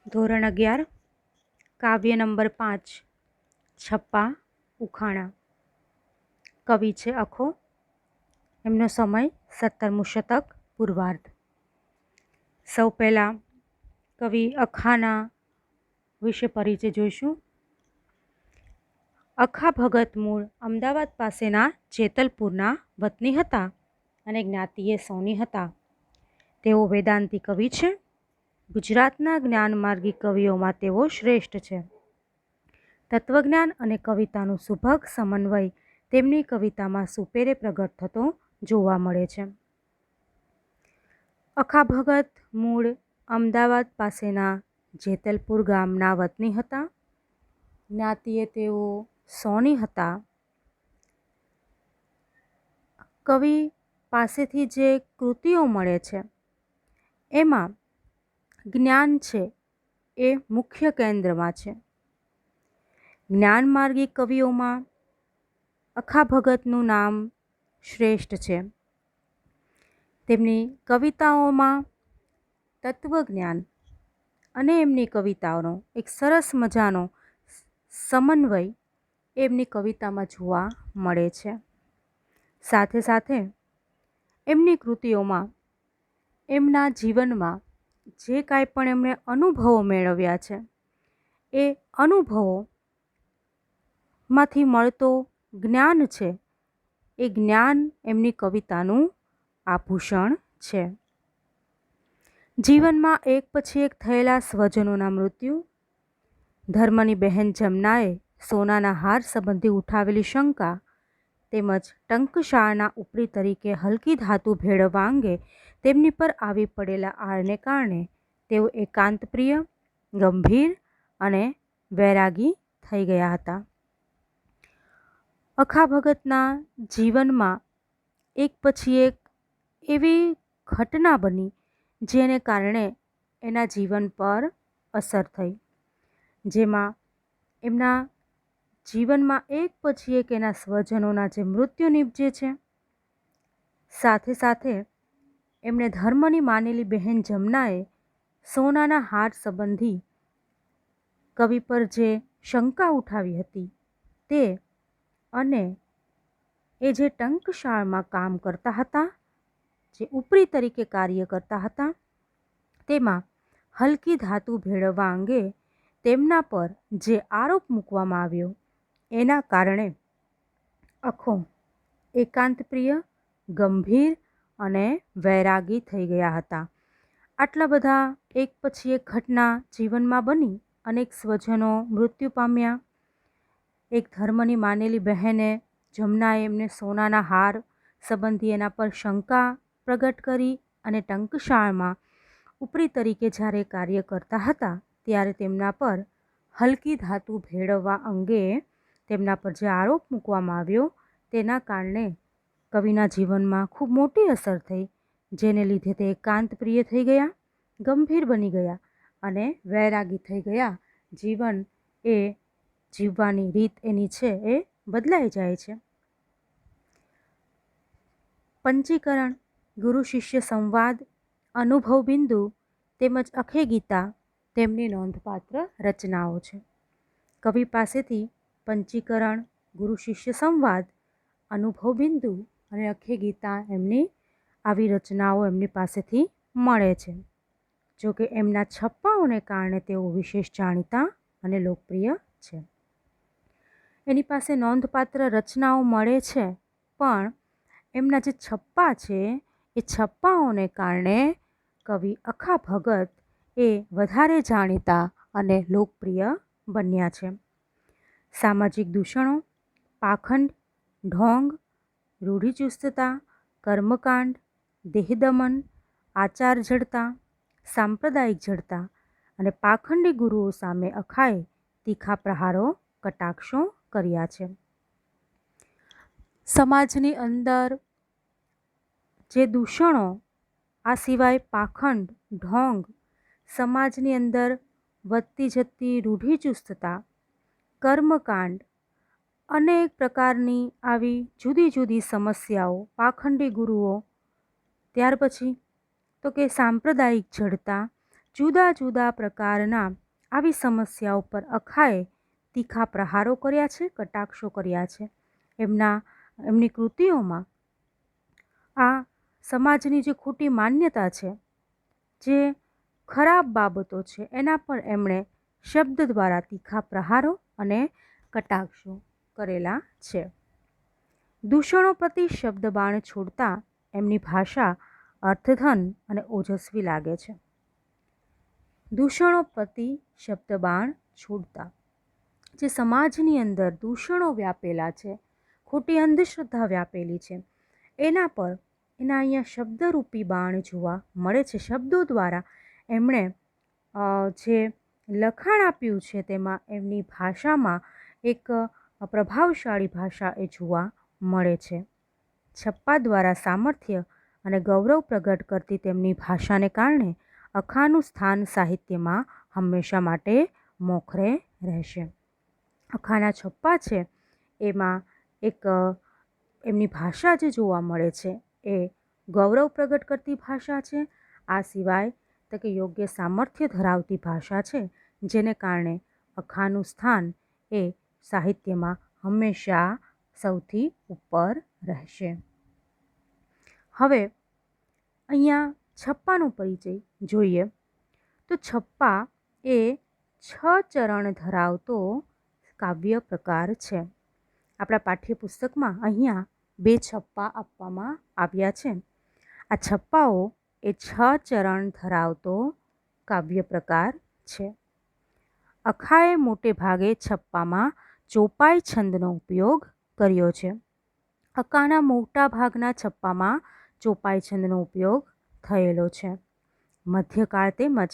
ધોરણ 11 કાવ્ય નંબર 5 છપ્પા ઉખાણા. કવિ છે અખો. એમનો સમય 17મું શતક પૂર્વાર્ધ. સૌ પહેલાં કવિ અખાના વિશે પરિચય જોઈશું. અખા ભગત મૂળ અમદાવાદ પાસેના જેતલપુરના વતની હતા અને જ્ઞાતિએ સોની હતા. તેઓ વેદાંતી કવિ છે. ગુજરાતના જ્ઞાનમાર્ગી કવિઓમાં તેઓ શ્રેષ્ઠ છે. તત્વજ્ઞાન અને કવિતાનું સુભગ સમન્વય તેમની કવિતામાં સુપેરે પ્રગટ થતો જોવા મળે છે. અખા ભગત મૂળ અમદાવાદ પાસેના જેતલપુર ગામના વતની હતા. જ્ઞાતિએ તેઓ સોની હતા. કવિ પાસેથી જે કૃતિઓ મળે છે એમાં જ્ઞાન છે એ મુખ્ય કેન્દ્રમાં છે. જ્ઞાનમાર્ગી કવિઓમાં અખા ભગતનું નામ શ્રેષ્ઠ છે. તેમની કવિતાઓમાં તત્વજ્ઞાન અને એમની કવિતાઓનો એક સરસ મજાનો સમન્વય એમની કવિતામાં જોવા મળે છે. સાથે સાથે એમની કૃતિઓમાં એમના જીવનમાં જે કાંઈ પણ એમણે અનુભવો મેળવ્યા છે એ અનુભવોમાંથી મળતો જ્ઞાન છે એ જ્ઞાન એમની કવિતાનું આભૂષણ છે. જીવનમાં એક પછી એક થયેલા સ્વજનોના મૃત્યુ, ધર્મની બહેન જમનાએ સોનાના હાર સંબંધી ઉઠાવેલી શંકા તેમજ ટંકશાળના ઉપરી તરીકે હલકી ધાતુ ભેળવવા અંગે તેમની પર આવી પડેલા આળને કારણે તેઓ એકાંતપ્રિય, ગંભીર અને વૈરાગી થઈ ગયા હતા. અખા ભગતના જીવનમાં એક પછી એક એવી ઘટના બની જેને કારણે એના જીવન પર અસર થઈ, જેમાં એમના જીવનમાં એક પછી એક એના સ્વજનોના જે મૃત્યુ નીપજે છે. સાથે સાથે એમણે ધર્મની માનેલી બહેન જમનાએ સોનાના હાર સંબંધી કવિ પર જે શંકા ઉઠાવી હતી તે અને એ જે ટંકશાળમાં કામ કરતા હતા, જે ઉપરી તરીકે કાર્ય કરતા હતા, તેમાં હલકી ધાતુ ભેળવવા અંગે તેમના પર જે આરોપ મૂકવામાં આવ્યો એના કારણે અખો એકાંતપ્રિય, ગંભીર અને વૈરાગી થઈ ગયા હતા. આટલા બધા એક પછી એક ઘટના જીવનમાં બની. અનેક સ્વજનો મૃત્યુ પામ્યા. એક ધર્મની માનેલી બહેને જમનાએ એમને સોનાના હાર સંબંધી એના પર શંકા પ્રગટ કરી અને ટંકશાળમાં ઉપરી તરીકે જ્યારે કાર્ય કરતા હતા ત્યારે તેમના પર હલકી ધાતુ ભેળવવા અંગે તેમના પર જે આરોપ મૂકવામાં આવ્યો તેના કારણે કવિના જીવનમાં ખૂબ મોટી અસર થઈ, જેને લીધે તે એકાંતપ્રિય થઈ ગયા, ગંભીર બની ગયા અને વૈરાગી થઈ ગયા. જીવન એ જીવવાની રીત એની છે એ બદલાઈ જાય છે. પંચીકરણ, ગુરુ શિષ્ય સંવાદ, અનુભવ બિંદુ તેમજ અખે ગીતા તેમની નોંધપાત્ર રચનાઓ છે. કવિ પાસેથી પંચીકરણ, ગુરુ શિષ્ય સંવાદ, અનુભવ બિંદુ અને અખે ગીતા એમની આવી રચનાઓ એમની પાસેથી મળે છે. જો કે એમના છપ્પાઓને કારણે તેઓ વિશેષ જાણીતા અને લોકપ્રિય છે. એની પાસે નોંધપાત્ર રચનાઓ મળે છે પણ એમના જે છપ્પા છે એ છપ્પાઓને કારણે કવિ અખા ભગત એ વધારે જાણીતા અને લોકપ્રિય બન્યા છે. સામાજિક દૂષણો, પાખંડ, ઢોંગ, રૂઢિચુસ્તતા, કર્મકાંડ, દેહદમન, આચાર જડતા, સાંપ્રદાયિક જડતા અને પાખંડી ગુરુઓ સામે અખાએ તીખા પ્રહારો, કટાક્ષો કર્યા છે. સમાજની અંદર જે દૂષણો, આ સિવાય પાખંડ, ઢોંગ, સમાજની અંદર વધતી જતી રૂઢિચુસ્તતા, કર્મકાંડ, અનેક પ્રકારની આવી જુદી જુદી સમસ્યાઓ, પાખંડી ગુરુઓ, ત્યાર પછી તો કે સાંપ્રદાયિક જડતા, જુદા જુદા પ્રકારના આવી સમસ્યાઓ પર અખાએ તીખા પ્રહારો કર્યા છે, કટાક્ષો કર્યા છે. એમની કૃતિઓમાં આ સમાજની જે ખોટી માન્યતા છે, જે ખરાબ બાબતો છે, એના પર એમણે શબ્દ દ્વારા તીખા પ્રહારો અને કટાક્ષો કરેલા છે. દૂષણો પ્રતિ શબ્દ બાણ છોડતા એમની ભાષા અર્થધન અને ઓજસ્વી લાગે છે. દૂષણો પ્રતિ શબ્દ બાણ છોડતા, જે સમાજની અંદર દૂષણો વ્યાપેલા છે, ખોટી અંધશ્રદ્ધા વ્યાપેલી છે, એના પર એના અહીંયા શબ્દરૂપી બાણ જોવા મળે છે. શબ્દો દ્વારા એમણે જે લખાણ આપ્યું છે તેમાં એમની ભાષામાં એક પ્રભાવશાળી ભાષા એ જોવા મળે છે. છપ્પા દ્વારા સામર્થ્ય અને ગૌરવ પ્રગટ કરતી તેમની ભાષાને કારણે અખાનું સ્થાન સાહિત્યમાં હંમેશા માટે મોખરે રહેશે. અખાના છપ્પા છે એમાં એક એમની ભાષા જે જોવા મળે છે એ ગૌરવ પ્રગટ કરતી ભાષા છે. આ સિવાય તો કે યોગ્ય સામર્થ્ય ધરાવતી ભાષા છે, જેને કારણે અખાનું સ્થાન એ સાહિત્યમાં હંમેશા સૌથી ઉપર રહેશે. હવે અહીંયા છપ્પાનો પરિચય જોઈએ તો છપ્પા એ 6 ચરણ ધરાવતો કાવ્ય પ્રકાર છે. આપણા પાઠ્યપુસ્તકમાં અહીંયા 2 છપ્પા આપવામાં આવ્યા છે. આ છપ્પાઓ એ 6 ચરણ ધરાવતો કાવ્ય પ્રકાર છે. અખાએ મોટે ભાગે છપ્પામાં ચોપાઈ છંદનો ઉપયોગ કર્યો છે. અખાના મોટા ભાગના છપ્પામાં ચોપાઈ છંદનો ઉપયોગ થયેલો છે. મધ્યકાળ તેમજ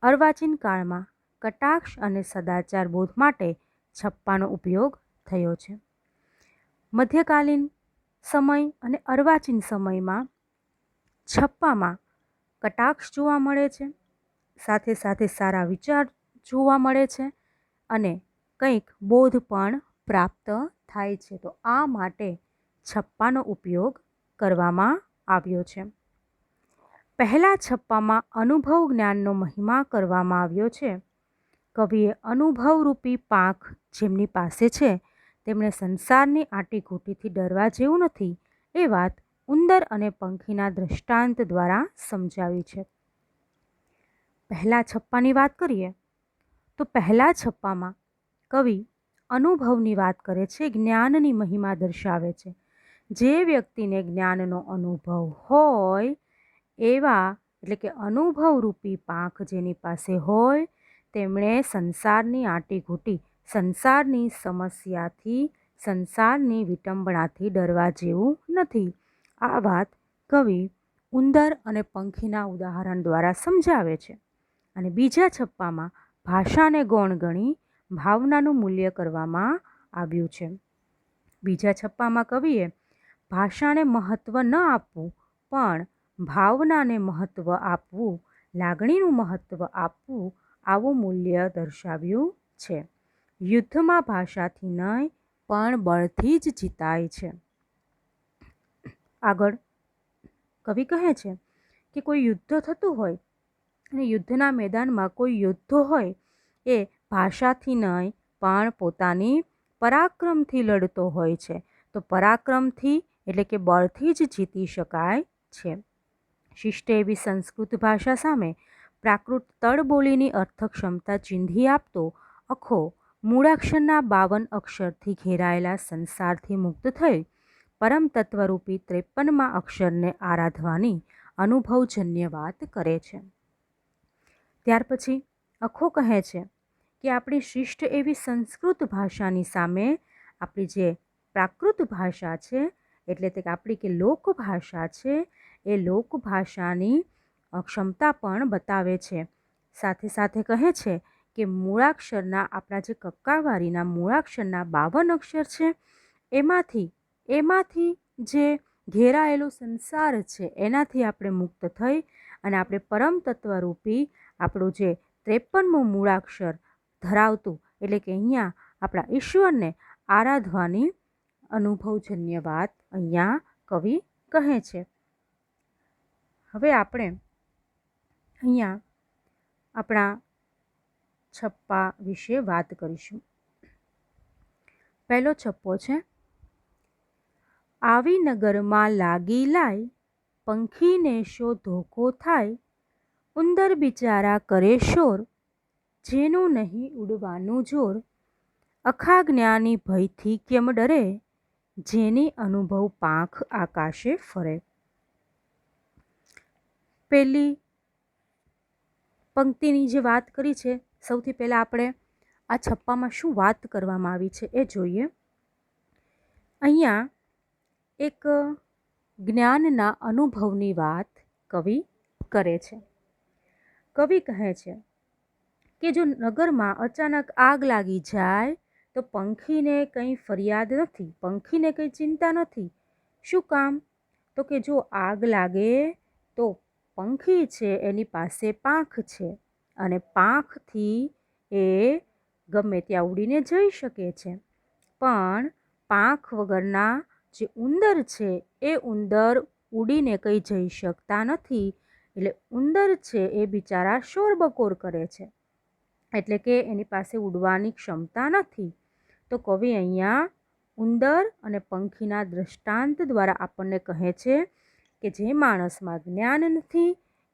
અર્વાચીન કાળમાં કટાક્ષ અને સદાચાર બોધ માટે છપ્પાનો ઉપયોગ થયો છે. મધ્યકાલીન સમય અને અર્વાચીન સમયમાં છપ્પામાં કટાક્ષ જોવા મળે છે, સાથે સાથે સારા વિચાર જોવા મળે છે અને કંઈક બોધ પણ પ્રાપ્ત થાય છે. તો આ માટે છપ્પાનો ઉપયોગ કરવામાં આવ્યો છે. પહેલા છપ્પામાં અનુભવ જ્ઞાનનો મહિમા કરવામાં આવ્યો છે. કવિએ અનુભવરૂપી પાંખ જેમની પાસે છે તેમણે સંસારની આટીઘૂટીથી ડરવા જેવું નથી એ વાત ઉંદર અને પંખીના દૃષ્ટાંત દ્વારા સમજાવી છે. પહેલા છપ્પાની વાત કરીએ તો પહેલા છપ્પામાં કવિ અનુભવની વાત કરે છે, જ્ઞાનની મહિમા દર્શાવે છે. જે વ્યક્તિને જ્ઞાનનો અનુભવ હોય એવા એટલે કે અનુભવરૂપી પાંખ જેની પાસે હોય તેમણે સંસારની આંટીઘૂટી, સંસારની સમસ્યાથી, સંસારની વિટંબણાથી ડરવા જેવું નથી. આ વાત કવિ ઉંદર અને પંખીના ઉદાહરણ દ્વારા સમજાવે છે. અને બીજા છપ્પામાં ભાષાને ગૌણ ગણી ભાવનાનું મૂલ્ય કરવામાં આવ્યું છે. બીજા છપ્પામાં કવિએ ભાષાને મહત્ત્વ ન આપવું પણ ભાવનાને મહત્ત્વ આપવું, લાગણીનું મહત્ત્વ આપવું, આવું મૂલ્ય દર્શાવ્યું છે. યુદ્ધમાં ભાષાથી નહીં પણ બળથી જ જીતાય છે. આગળ કવિ કહે છે કે કોઈ યુદ્ધ થતું હોય અને યુદ્ધના મેદાનમાં કોઈ યોદ્ધો હોય એ ભાષાથી નહીં પણ પોતાની પરાક્રમથી લડતો હોય છે. તો પરાક્રમથી એટલે કે બળથી જ જીતી શકાય છે. શિષ્ટ એવી સંસ્કૃત ભાષા સામે પ્રાકૃત તળબોલીની અર્થક્ષમતા ચીંધી આપતો અખો મૂળાક્ષરના 52 અક્ષરથી ઘેરાયેલા સંસારથી મુક્ત થઈ પરમ તત્વરૂપી 53માં અક્ષરને આરાધવાની અનુભવજન્ય વાત કરે છે. ત્યાર પછી અખો કહે છે કે આપણી શિષ્ટ એવી સંસ્કૃત ભાષાની સામે આપણી જે પ્રાકૃત ભાષા છે એટલે કે આપણી કે લોકભાષા છે એ લોકભાષાની ક્ષમતા પણ બતાવે છે. સાથે સાથે કહે છે કે મૂળાક્ષરના આપણા જે કક્કાવારીના મૂળાક્ષરના 52 અક્ષર છે એમાંથી જે ઘેરાયેલો સંસાર છે એનાથી આપણે મુક્ત થઈ અને આપણે પરમ તત્વરૂપી આપણું જે 53મું મૂળાક્ષર ધરાવતું એટલે કે અહીંયા આપણા ઈશ્વરને આરાધવાની અનુભવજન્ય વાત અહીંયા કવિ કહે છે. હવે આપણે અહીંયા આપણા છપ્પા વિશે વાત કરીશું. પહેલો છપ્પો છે, આવી નગરમાં લાગી લાય, પંખીને શો ધોકો થાય, ઉંદર બિચારા કરે શોર, જેનું નહીં ઉડવાનું જોર, અખા જ્ઞાની ભયથી કેમ ડરે, જેની અનુભવ પાંખ આકાશે ફરે. પહેલી પંક્તિની જે વાત કરી છે, સૌથી પહેલાં આપણે આ છપ્પામાં શું વાત કરવામાં આવી છે એ જોઈએ. અહીંયા એક જ્ઞાનના અનુભવની વાત કવિ કરે છે. કવિ કહે છે કે જો નગરમાં અચાનક આગ લાગી જાય તો પંખીને કંઈ ફરિયાદ નથી, પંખીને કંઈ ચિંતા નથી. શું કામ? તો કે જો આગ લાગે તો પંખી છે એની પાસે પાંખ છે અને પાંખથી એ ગમે ત્યાં ઉડીને જઈ શકે છે. પણ પાંખ વગરના જે ઉંદર છે એ ઉંદર ઉડીને કંઈ જઈ શકતા નથી. એટલે ઉંદર છે એ બિચારા શોરબકોર કરે છે, એટલે કે એની પાસે ઉડવાની ક્ષમતા નથી. તો કવિ અહીંયા ઉંદર અને પંખીના દૃષ્ટાંત દ્વારા આપણને કહે છે કે જે માણસમાં જ્ઞાન નથી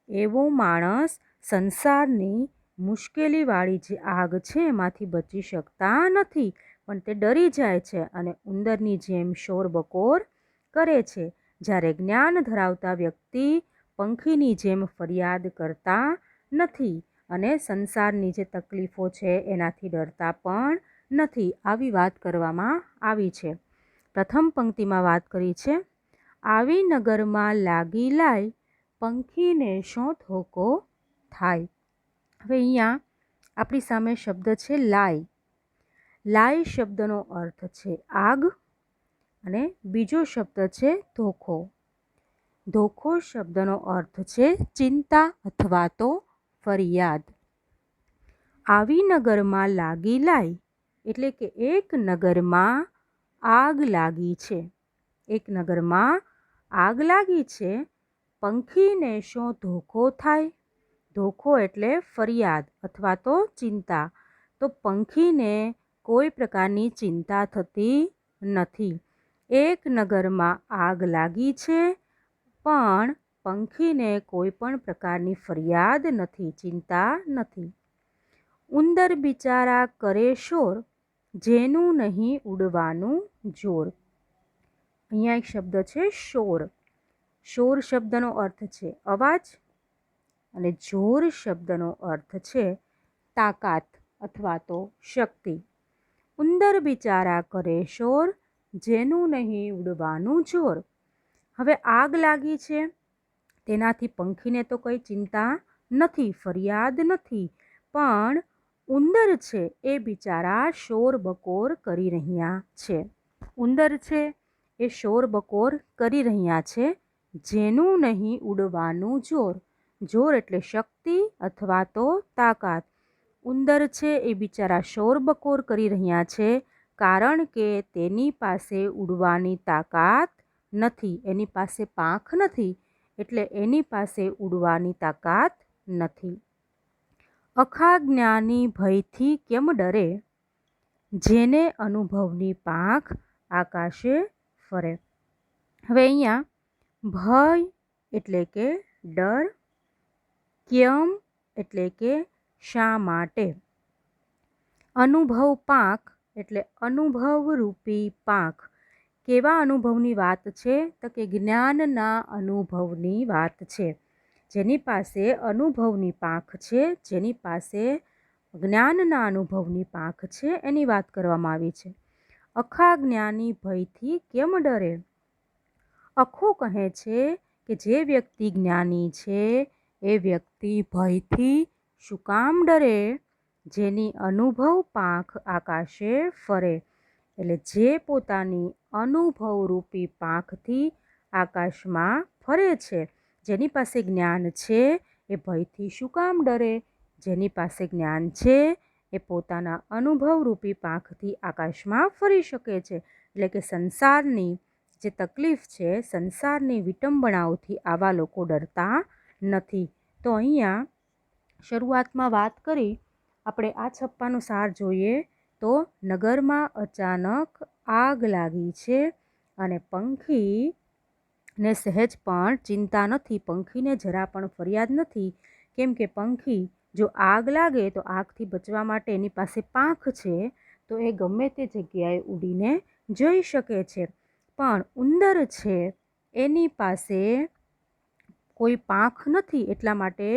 એવો માણસ સંસારની મુશ્કેલીવાળી જે આગ છે એમાંથી બચી શકતા નથી, પણ તે ડરી જાય છે અને ઉંદરની જેમ શોરબકોર કરે છે. જ્યારે જ્ઞાન ધરાવતા વ્યક્તિ પંખીની જેમ ફરિયાદ કરતા નથી અને સંસારની જે તકલીફો છે એનાથી ડરતા પણ નથી. આવી વાત કરવામાં આવી છે. પ્રથમ પંક્તિમાં વાત કરી છે, આવી નગરમાં લાગી લાય, પંખીને શો ધોકો થાય. હવે અહીંયા આપણી સામે શબ્દ છે લાય. લાય શબ્દનો અર્થ છે આગ અને બીજો શબ્દ છે ધોકો. ધોકો શબ્દનો અર્થ છે ચિંતા અથવા તો ફરિયાદ. આવી નગરમાં લાગી લાય એટલે કે એક નગરમાં આગ લાગી છે. એક નગરમાં આગ લાગી છે, પંખીને શો ધોકો થાય. ધોકો એટલે ફરિયાદ અથવા તો ચિંતા. તો પંખીને કોઈ પ્રકારની ચિંતા થતી નથી. એક નગરમાં આગ લાગી છે પણ પંખીને કોઈ પણ પ્રકારની ફરિયાદ નથી, ચિંતા નથી. ઉંદર બિચારા કરે શોર, જેનું નહીં ઉડવાનું જોર. અહીંયા એક શબ્દ છે શોર. શોર શબ્દનો અર્થ છે અવાજ અને જોર શબ્દનો અર્થ છે તાકાત અથવા તો શક્તિ. ઉંદર બિચારા કરે શોર, જેનું નહીં ઉડવાનું જોર. હવે આગ લાગી છે તેનાથી પંખીને તો કંઈ ચિંતા નથી, ફરિયાદ નથી, પણ ઉંદર છે એ બિચારા શોરબકોર કરી રહ્યા છે. ઉંદર છે એ શોરબકોર કરી રહ્યા છે, જેનું નહીં ઉડવાનું જોર. જોર એટલે શક્તિ અથવા તો તાકાત. ઉંદર છે એ બિચારા શોરબકોર કરી રહ્યા છે કારણ કે તેની પાસે ઉડવાની તાકાત નથી, એની પાસે પાંખ નથી, એટલે એની પાસે ઉડવાની તાકાત નથી. અખા જ્ઞાની ભયથી કેમ ડરે, જેને અનુભવની પાંખ આકાશે ફરે. હવે અહીંયા ભય એટલે કે ડર, કેમ એટલે કે શા માટે, અનુભવ પાંખ એટલે અનુભવરૂપી પાંખ. કેવા અનુભવની વાત છે? તો કે જ્ઞાનના અનુભવની વાત છે. જેની પાસે અનુભવની પાંખ છે, જેની પાસે જ્ઞાનના અનુભવની પાંખ છે, એની વાત કરવામાં આવી છે. અખા જ્ઞાની ભયથી કેમ ડરે. અખો કહે છે કે જે વ્યક્તિ જ્ઞાની છે એ વ્યક્તિ ભયથી શું કામ ડરે? જેની અનુભવ પાંખ આકાશે ફરે. એટલે જે પોતાની અનુભવરૂપી પાંખથી આકાશમાં ફરે છે. જેની પાસે જ્ઞાન છે એ ભયથી શું કામ ડરે? જેની પાસે જ્ઞાન છે એ પોતાના અનુભવરૂપી પાંખથી આકાશમાં ફરી શકે છે. એટલે કે સંસારની જે તકલીફ છે, સંસારની વિટંબણાઓથી આવા લોકો ડરતા નથી. તો અહીંયા શરૂઆતમાં વાત કરી આપણે આ છપ્પાનો સાર જોઈએ તો નગરમાં અચાનક આગ લાગી છે અને પંખીને સહેજ પણ ચિંતા નથી, પંખીને જરા પણ ફરિયાદ નથી, કેમ કે પંખી જો આગ લાગે તો આગથી બચવા માટે એની પાસે પાંખ છે, તો એ ગમે તે જગ્યાએ ઉડીને જઈ શકે છે. પણ ઉંદર છે એની પાસે કોઈ પાંખ નથી, એટલા માટે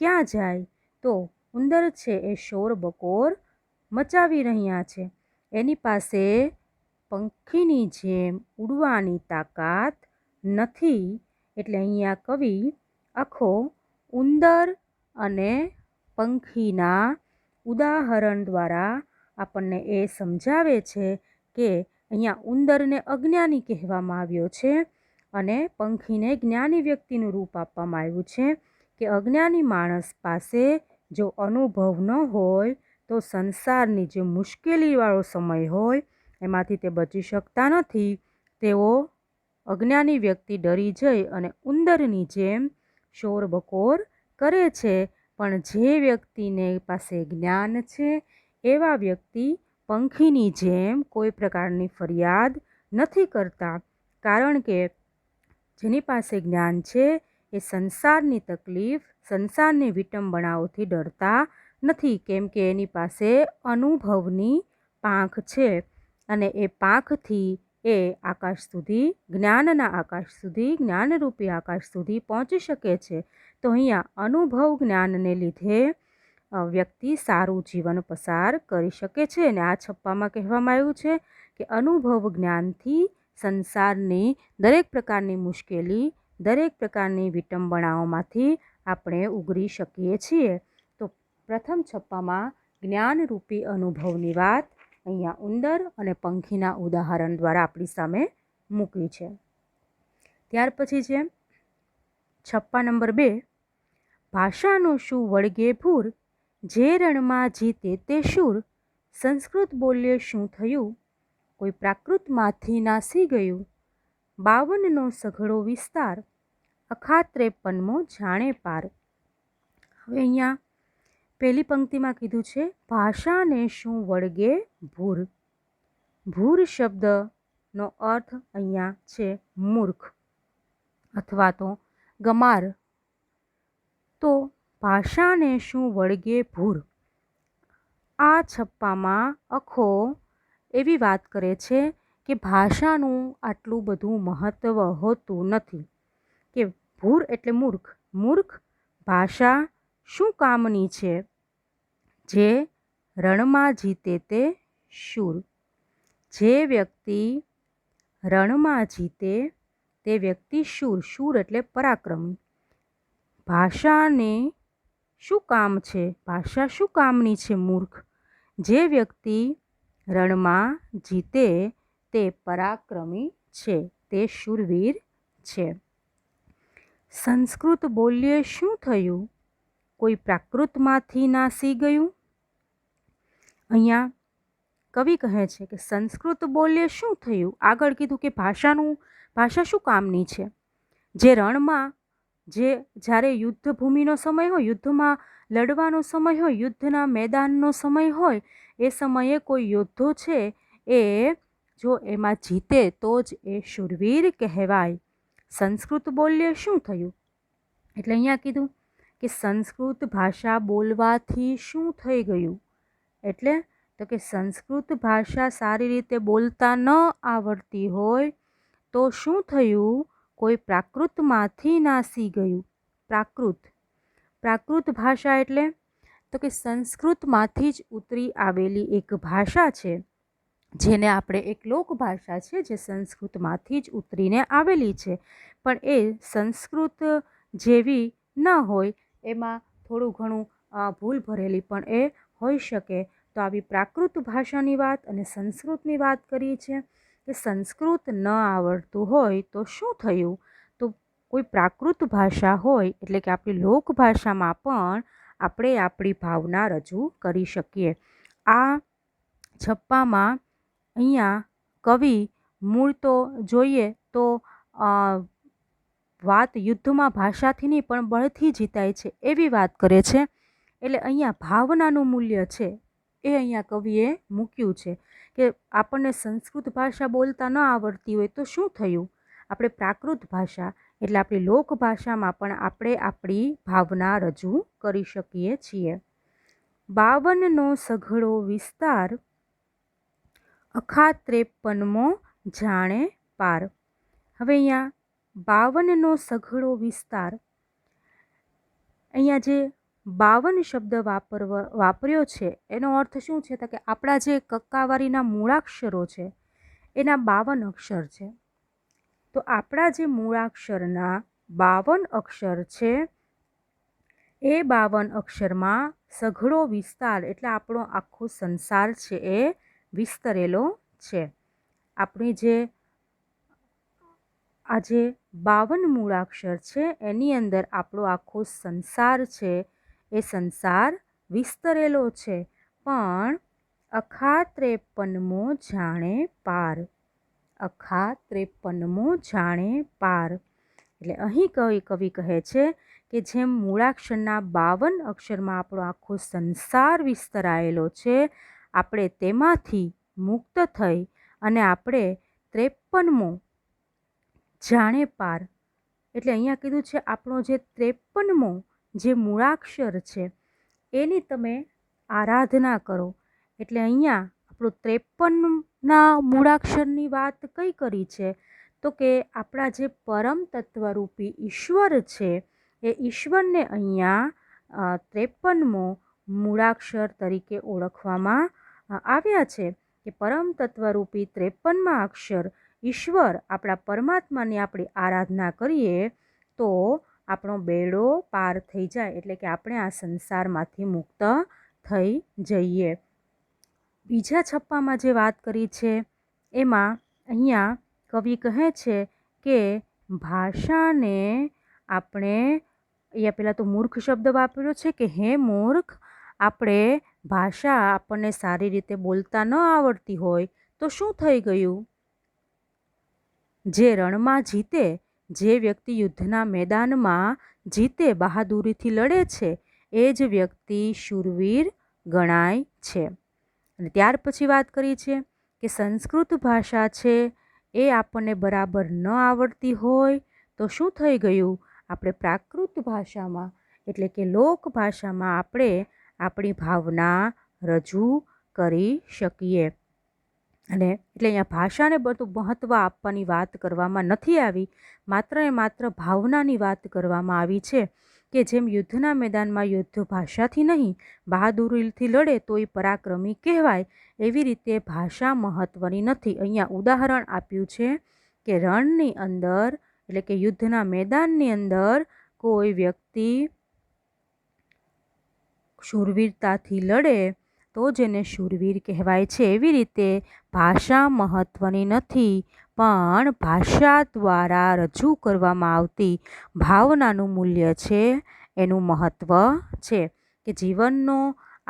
ક્યાં જાય? તો ઉંદર છે એ શોર બકોર મચાવી રહ્યા છે. એની પાસે પંખીની જેમ ઉડવાની તાકાત નથી. એટલે અહીંયા કવિ આખો ઉંદર અને પંખીના ઉદાહરણ દ્વારા આપણને એ સમજાવે છે કે અહીંયા ઉંદરને અજ્ઞાની કહેવામાં આવ્યો છે અને પંખીને જ્ઞાની વ્યક્તિનું રૂપ આપવામાં આવ્યું છે કે અજ્ઞાની માણસ પાસે જો અનુભવ ન હોય તો સંસારની જે મુશ્કેલીવાળો સમય હોય એમાંથી તે બચી શકતા નથી. તેઓ અજ્ઞાની વ્યક્તિ ડરી જઈ અને ઉંદરની જેમ શોર બકોર કરે છે. પણ જે વ્યક્તિને પાસે જ્ઞાન છે એવા વ્યક્તિ પંખીની જેમ કોઈ પ્રકારની ફરિયાદ નથી કરતા, કારણ કે જેની પાસે જ્ઞાન છે એ સંસારની તકલીફ, સંસારની વિટંબણાઓથી ડરતા નથી, કેમ કે એની પાસે અનુભવની પાંખ છે અને એ પાંખથી એ આકાશ સુધી, જ્ઞાનના આકાશ સુધી, જ્ઞાનરૂપી આકાશ સુધી પહોંચી શકે છે. તો અહીંયા અનુભવ જ્ઞાનને લીધે વ્યક્તિ સારું જીવન પસાર કરી શકે છે. અને આ છપ્પામાં કહેવામાં આવ્યું છે કે અનુભવ જ્ઞાનથી સંસારની દરેક પ્રકારની મુશ્કેલી, દરેક પ્રકારની વિટંબણાઓમાંથી આપણે ઉગરી શકીએ છીએ. તો પ્રથમ છપ્પામાં જ્ઞાનરૂપી અનુભવની વાત અહીંયા ઉંદર અને પંખીના ઉદાહરણ દ્વારા આપણી સામે મૂકી છે. ત્યાર પછી છે છપ્પા નંબર 2, ભાષાનો શું વળગે ભૂર, જે રણમાં જીતે તે શૂર, સંસ્કૃત બોલ્યે શું થયું, કોઈ પ્રાકૃતમાંથી નાસી ગયું, 52નો સઘળો વિસ્તાર, અખા 53મો જાણે પાર. હવે અહીંયા પહેલી પંક્તિમાં કીધું છે ભાષાને શું વળગે ભૂર. ભૂર શબ્દનો અર્થ અહીંયા છે મૂર્ખ અથવા તો ગમાર. તો ભાષાને શું વળગે ભૂર, આ છપ્પામાં અખો એવી વાત કરે છે કે ભાષાનું આટલું બધું મહત્ત્વ હોતું નથી. કે ભૂર એટલે મૂર્ખ, મૂર્ખ ભાષા શું કામની છે, જે રણમાં જીતે તે શૂર. જે વ્યક્તિ રણમાં જીતે તે વ્યક્તિ શૂર, શૂર એટલે પરાક્રમી. ભાષાને શું કામ છે, ભાષા શું કામની છે મૂર્ખ, જે વ્યક્તિ રણમાં જીતે તે પરાક્રમી છે, તે શૂરવીર છે. સંસ્કૃત બોલ્યે શું થયું, કોઈ પ્રાકૃતમાંથી નાસી ગયું. અહીંયા કવિ કહે છે કે સંસ્કૃત બોલ્યે શું થયું, આગળ કીધું કે ભાષા શું કામની છે, જે રણમાં, જે જ્યારે યુદ્ધભૂમિનો સમય હોય, યુદ્ધમાં લડવાનો સમય હોય, યુદ્ધના મેદાનનો સમય હોય, એ સમયે કોઈ યોદ્ધો છે એ જો એમાં જીતે તો જ એ શૂરવીર કહેવાય. સંસ્કૃત બોલ્યે શું થયું, એટલે અહીંયા કીધું કે સંસ્કૃત ભાષા બોલવાથી શું થઈ ગયું, એટલે તો કે સંસ્કૃત ભાષા સારી રીતે બોલતા ન આવડતી હોય તો શું થયું, કોઈ પ્રાકૃતમાંથી નાસી ગયું. પ્રાકૃત ભાષા એટલે તો કે સંસ્કૃતમાંથી જ ઉતરી આવેલી એક ભાષા છે, જેને આપણે એક લોકભાષા છે જે સંસ્કૃતમાંથી જ ઉતરીને આવેલી છે, પણ એ સંસ્કૃત જેવી ન હોય, એમાં થોડું ઘણું ભૂલ ભરેલી પણ એ હોઈ શકે. તો આવી પ્રાકૃત ભાષાની વાત અને સંસ્કૃતની વાત કરી છે કે સંસ્કૃત ન આવડતું હોય તો શું થયું, તો કોઈ પ્રાકૃત ભાષા હોય એટલે કે આપણી લોકભાષામાં પણ આપણે આપણી ભાવના રજૂ કરી શકીએ. આ છપ્પામાં અહીંયા કવિ મૂળ તો જોઈએ તો વાત યુદ્ધમાં ભાષાથી નહીં પણ બળથી જીતાય છે એવી વાત કરે છે, એટલે અહીંયા ભાવનાનું મૂલ્ય છે એ અહીંયા કવિએ મૂક્યું છે કે આપણને સંસ્કૃત ભાષા બોલતા ન આવડતી હોય તો શું થયું, આપણે પ્રાકૃત ભાષા એટલે આપણી લોકભાષામાં પણ આપણે આપણી ભાવના રજૂ કરી શકીએ છીએ. 52નો સઘળો વિસ્તાર, અખા 53મો જાણે પાર. હવે અહીંયા 52નો સઘળો વિસ્તાર, અહીંયા જે 52 શબ્દ વાપર્યો છે એનો અર્થ શું છે? તો કે આપણા જે કક્કાવારીના મૂળાક્ષરો છે એના 52 અક્ષર છે. તો આપણા જે મૂળાક્ષરના 52 અક્ષર છે એ 52 અક્ષરમાં સઘળો વિસ્તાર એટલે આપણો આખો સંસાર છે એ વિસ્તરેલો છે. આપણી જે આ જે 52 મૂળાક્ષર છે એની અંદર આપણો આખો સંસાર છે એ સંસાર વિસ્તરેલો છે. પણ અખા 53મો જાણે પાર, અખા 53મો જાણે પાર. એટલે અહીં કવિ કહે છે કે જેમ મૂળાક્ષરના 52 અક્ષરમાં આપણો આખો સંસાર વિસ્તરાયેલો છે, આપણે તેમાંથી મુક્ત થઈ અને આપણે 53મો જાણે પાર, એટલે અહીંયા કીધું છે આપણો જે 53મો જે મૂળાક્ષર છે એની તમે આરાધના કરો. એટલે અહીંયા આપણું 53ના મૂળાક્ષરની વાત કઈ કરી છે? તો કે આપણા જે પરમ તત્વરૂપી ઈશ્વર છે એ ઈશ્વરને અહીંયા 53મો મૂળાક્ષર તરીકે ઓળખવામાં આવ્યા છે કે પરમ તત્વરૂપી 53મા અક્ષર ઈશ્વર આપણા પરમાત્માની આપણે આરાધના કરીએ તો આપણો બેડો પાર થઈ જાય, એટલે કે આપણે આ સંસારમાંથી મુક્ત થઈ જઈએ. બીજા છપ્પામાં જે વાત કરી છે એમાં અહીંયા કવિ કહે છે કે ભાષાને આપણે, અહીંયા પહેલાં તો મૂર્ખ શબ્દ વાપર્યો છે કે હે મૂર્ખ, આપણે ભાષા આપણને સારી રીતે બોલતા ન આવડતી હોય તો શું થઈ ગયું? જે રણમાં જીતે, જે વ્યક્તિ યુદ્ધના મેદાનમાં જીતે, બહાદુરીથી લડે છે એ જ વ્યક્તિ શૂરવીર ગણાય છે. અને ત્યાર પછી વાત કરી છે કે સંસ્કૃત ભાષા છે એ આપણને બરાબર ન આવડતી હોય તો શું થઈ ગયું? આપણે પ્રાકૃત ભાષામાં એટલે કે લોક ભાષામાં આપણે આપણી ભાવના રજૂ કરી શકીએ. અને એટલે અહીંયા ભાષાને બધું મહત્ત્વ આપવાની વાત કરવામાં નથી આવી, માત્ર ને માત્ર ભાવનાની વાત કરવામાં આવી છે કે જેમ યુદ્ધના મેદાનમાં યુદ્ધ ભાષાથી નહીં બહાદુરીથી લડે તો એ પરાક્રમી કહેવાય, એવી રીતે ભાષા મહત્ત્વની નથી. અહીંયા ઉદાહરણ આપ્યું છે કે રણની અંદર એટલે કે યુદ્ધના મેદાનની અંદર કોઈ વ્યક્તિ શૂરવીરતાથી લડે તો જેને શૂરવીર કહેવાય છે. એવી રીતે ભાષા મહત્ત્વની નથી, પણ ભાષા દ્વારા રજૂ કરવામાં આવતી ભાવનાનું મૂલ્ય છે એનું મહત્ત્વ છે. કે જીવનનો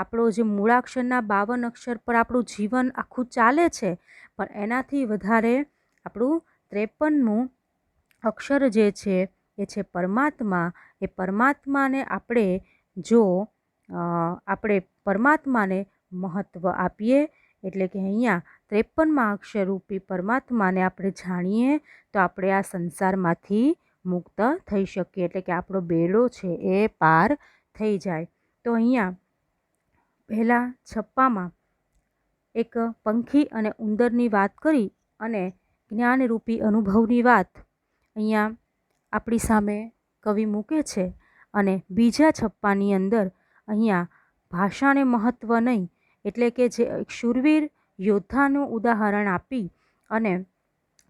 આપણો જે મૂળાક્ષરના 52 અક્ષર પર આપણું જીવન આખું ચાલે છે, પણ એનાથી વધારે આપણું 53મું અક્ષર જે છે એ છે પરમાત્મા. એ પરમાત્માને આપણે જો આપણે પરમાત્માને મહત્ત્વ આપીએ એટલે કે અહીંયા 53મા અક્ષરરૂપી પરમાત્માને આપણે જાણીએ તો આપણે આ સંસારમાંથી મુક્ત થઈ શકીએ, એટલે કે આપણો બેડો છે એ પાર થઈ જાય. તો અહીંયા પહેલા છપ્પામાં એક પંખી અને ઉંદરની વાત કરી અને જ્ઞાનરૂપી અનુભવની વાત અહીંયા આપણી સામે કવિ મૂકે છે. અને બીજા છપ્પાની અંદર અહીંયા ભાષાને મહત્ત્વ નહીં એટલે કે જે એક શૂરવીર યોદ્ધાનું ઉદાહરણ આપી અને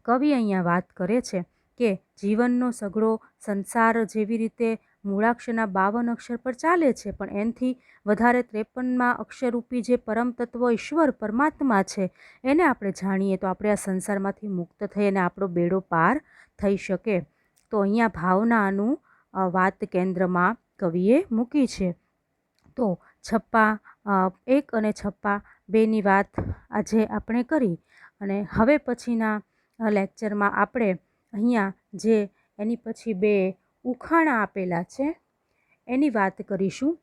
કવિ અહીંયા વાત કરે છે કે જીવનનો સઘળો સંસાર જેવી રીતે મૂળાક્ષરના 52 અક્ષર પર ચાલે છે, પણ એનાથી વધારે 53માં અક્ષરરૂપી જે પરમ તત્વ ઈશ્વર પરમાત્મા છે એને આપણે જાણીએ તો આપણે આ સંસારમાંથી મુક્ત થઈ અને આપણો બેડો પાર થઈ શકે. તો અહીંયા ભાવનાનું વાત કેન્દ્રમાં કવિએ મૂકી છે. તો છપ્પા 1 અને છપ્પા 2ની વાત આજે આપણે કરી અને હવે પછીના લેક્ચરમાં આપણે અહીંયા જે એની પછી 2 ઉખાણા આપેલા છે એની વાત કરીશું.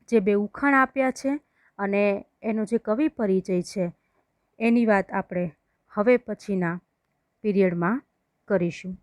જે બે ઉખાણ આપ્યા છે અને એનો જે કવિ પરિચય છે એની વાત આપણે હવે પછીના પીરિયડમાં કરીશું.